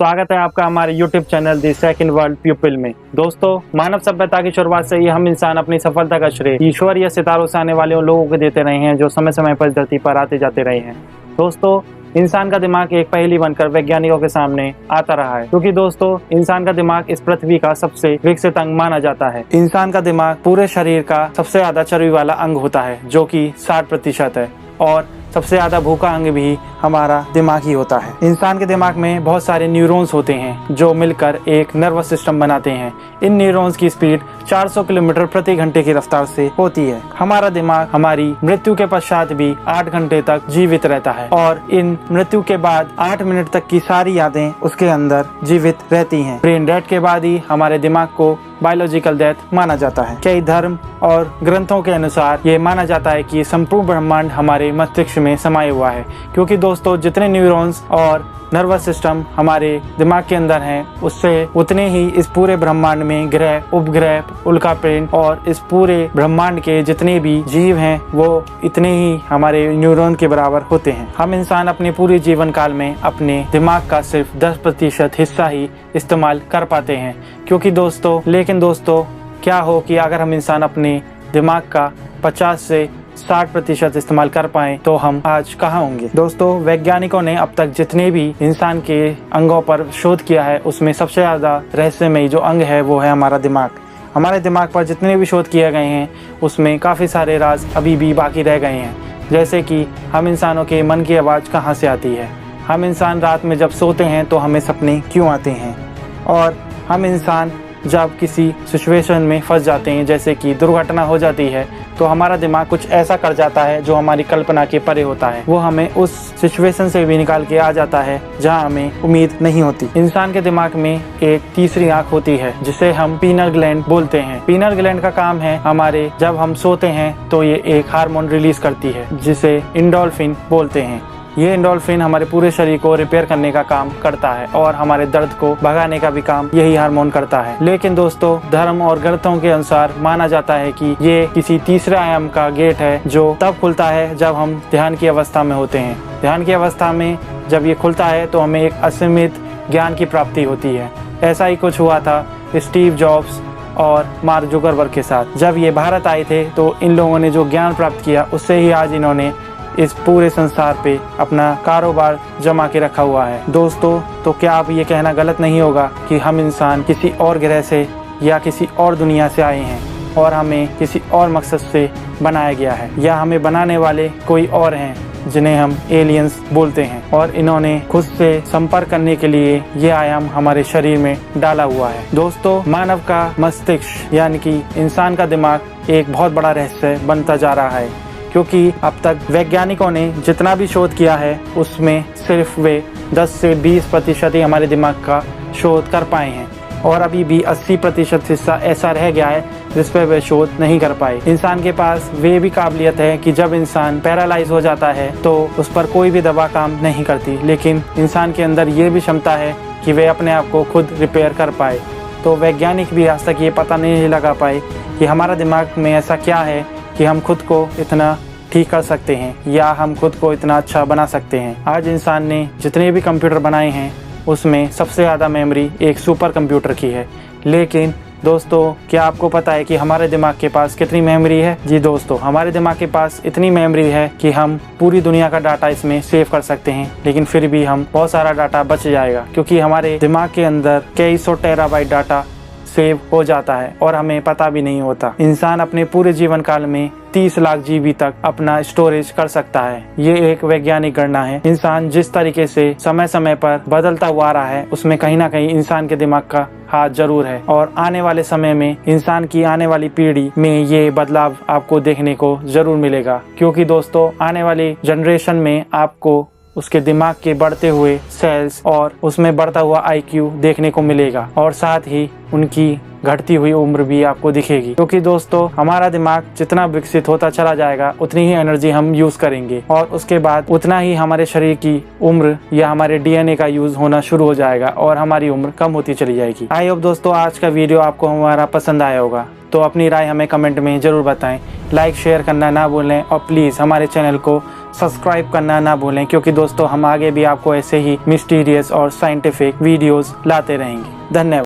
स्वागत है आपका हमारे YouTube channel the second world people में। दोस्तों, मानव सभ्यता की शुरुआत से ही हम इंसान अपनी सफलता का श्रेय ईश्वर या सितारों से आने वाले उन लोगों को देते रहे हैं जो समय समय पर इस धरती पर आते जाते रहे हैं। दोस्तों, इंसान का दिमाग एक पहेली बनकर वैज्ञानिकों के सामने आता रहा है, क्योंकि दोस्तों इंसान का दिमाग इस पृथ्वी का सबसे विकसित अंग माना जाता है। इंसान का दिमाग पूरे शरीर का सबसे ज्यादा चर्बी वाला अंग होता है, जो कि 60% है, और सबसे ज्यादा भूखा अंग भी हमारा दिमाग ही होता है। इंसान के दिमाग में बहुत सारे न्यूरॉन्स होते हैं जो मिलकर एक नर्वस सिस्टम बनाते हैं। इन न्यूरॉन्स की स्पीड 400 किलोमीटर प्रति घंटे की रफ्तार से होती है। हमारा दिमाग हमारी मृत्यु के पश्चात भी 8 घंटे तक जीवित रहता है, और इन मृत्यु के बाद 8 मिनट तक की सारी यादें उसके अंदर जीवित रहती हैं। ब्रेन डेथ के बाद ही हमारे दिमाग को बायोलॉजिकल डेथ माना जाता है। कई धर्म और ग्रंथों के अनुसार ये माना जाता है कि संपूर्ण ब्रह्मांड हमारे मस्तिष्क में समाया हुआ है, क्योंकि दोस्तों जितने न्यूरॉन्स और नर्वस सिस्टम हमारे दिमाग के अंदर हैं, उससे उतने ही इस पूरे ब्रह्मांड में ग्रह, उपग्रह, उल्कापिंड और इस पूरे ब्रह्मांड के जितने भी जीव हैं वो इतने ही हमारे न्यूरॉन के बराबर होते हैं। हम इंसान अपने पूरे जीवन काल में अपने दिमाग का सिर्फ 10% हिस्सा ही इस्तेमाल कर पाते हैं, क्योंकि लेकिन दोस्तों क्या हो कि अगर हम इंसान अपने दिमाग का 50 से 60% इस्तेमाल कर पाएं तो हम आज कहाँ होंगे। दोस्तों, वैज्ञानिकों ने अब तक जितने भी इंसान के अंगों पर शोध किया है, उसमें सबसे ज्यादा रहस्यमयी जो अंग है वो है हमारा दिमाग। हमारे दिमाग पर जितने भी शोध किए गए हैं उसमें काफ़ी सारे राज अभी भी बाकी रह गए हैं, जैसे कि हम इंसानों के मन की आवाज़ कहाँ से आती है, हम इंसान रात में जब सोते हैं तो हमें सपने क्यों आते हैं, और हम इंसान जब किसी सिचुएशन में फंस जाते हैं, जैसे कि दुर्घटना हो जाती है, तो हमारा दिमाग कुछ ऐसा कर जाता है जो हमारी कल्पना के परे होता है। वो हमें उस सिचुएशन से भी निकाल के आ जाता है जहां हमें उम्मीद नहीं होती। इंसान के दिमाग में एक तीसरी आंख होती है जिसे हम पीनल ग्लैंड बोलते हैं। पीनल ग्लैंड का काम है हमारे जब हम सोते हैं तो ये एक हार्मोन रिलीज करती है जिसे एंडोर्फिन बोलते हैं। ये एंडोर्फिन हमारे पूरे शरीर को रिपेयर करने का काम करता है और हमारे दर्द को भगाने का भी काम यही हार्मोन करता है। लेकिन दोस्तों, धर्म और ग्रंथों के अनुसार माना जाता है कि ये किसी तीसरे आयाम का गेट है जो तब खुलता है जब हम ध्यान की अवस्था में होते हैं। ध्यान की अवस्था में जब ये खुलता है तो हमें एक असीमित ज्ञान की प्राप्ति होती है। ऐसा ही कुछ हुआ था स्टीव जॉब्स और मार्क जुकरबर्ग के साथ। जब ये भारत आए थे तो इन लोगों ने जो ज्ञान प्राप्त किया उससे ही आज इन्होंने इस पूरे संसार पे अपना कारोबार जमा के रखा हुआ है। दोस्तों, तो क्या आप ये कहना गलत नहीं होगा कि हम इंसान किसी और ग्रह से या किसी और दुनिया से आए हैं और हमें किसी और मकसद से बनाया गया है, या हमें बनाने वाले कोई और हैं जिन्हें हम एलियंस बोलते हैं, और इन्होंने खुद से संपर्क करने के लिए ये आयाम हमारे शरीर में डाला हुआ है। दोस्तों, मानव का मस्तिष्क यानी कि इंसान का दिमाग एक बहुत बड़ा रहस्य बनता जा रहा है, क्योंकि अब तक वैज्ञानिकों ने जितना भी शोध किया है उसमें सिर्फ वे 10 से 20% ही हमारे दिमाग का शोध कर पाए हैं, और अभी भी 80% हिस्सा ऐसा रह गया है जिस पर वे शोध नहीं कर पाए। इंसान के पास वे भी काबिलियत है कि जब इंसान पैरालाइज हो जाता है तो उस पर कोई भी दवा काम नहीं करती, लेकिन इंसान के अंदर ये भी क्षमता है कि वे अपने आप को खुद रिपेयर कर पाए। तो वैज्ञानिक भी आज तक ये पता नहीं लगा पाए कि हमारा दिमाग में ऐसा क्या है कि हम खुद को इतना ठीक कर सकते हैं या हम खुद को इतना अच्छा बना सकते हैं। आज इंसान ने जितने भी कंप्यूटर बनाए हैं उसमें सबसे ज़्यादा मेमोरी एक सुपर कंप्यूटर की है। लेकिन दोस्तों, क्या आपको पता है कि हमारे दिमाग के पास कितनी मेमोरी है? जी दोस्तों, हमारे दिमाग के पास इतनी मेमोरी है कि हम पूरी दुनिया का डाटा इसमें सेव कर सकते हैं, लेकिन फिर भी हम बहुत सारा डाटा बच जाएगा, क्योंकि हमारे दिमाग के अंदर कई 100 टेराबाइट डाटा सेव हो जाता है और हमें पता भी नहीं होता। इंसान अपने पूरे जीवन काल में 30 लाख जीबी तक अपना स्टोरेज कर सकता है। ये एक वैज्ञानिक गणना है। इंसान जिस तरीके से समय समय पर बदलता हुआ आ रहा है उसमें कहीं ना कहीं इंसान के दिमाग का हाथ जरूर है, और आने वाले समय में इंसान की आने वाली पीढ़ी में ये बदलाव आपको देखने को जरूर मिलेगा, क्योंकि दोस्तों आने वाली जनरेशन में आपको उसके दिमाग के बढ़ते हुए सेल्स और उसमें बढ़ता हुआ IQ देखने को मिलेगा, और साथ ही उनकी घटती हुई उम्र भी आपको दिखेगी, क्योंकि दोस्तों हमारा दिमाग जितना विकसित होता चला जाएगा उतनी ही एनर्जी हम यूज करेंगे और उसके बाद उतना ही हमारे शरीर की उम्र या हमारे डीएनए का यूज होना शुरू हो जाएगा और हमारी उम्र कम होती चली जाएगी। आई होप दोस्तों आज का वीडियो आपको हमारा पसंद आया होगा, तो अपनी राय हमें कमेंट में ज़रूर बताएं। लाइक शेयर करना ना भूलें और प्लीज़ हमारे चैनल को सब्सक्राइब करना ना भूलें, क्योंकि दोस्तों हम आगे भी आपको ऐसे ही मिस्टीरियस और साइंटिफिक वीडियोस लाते रहेंगे। धन्यवाद।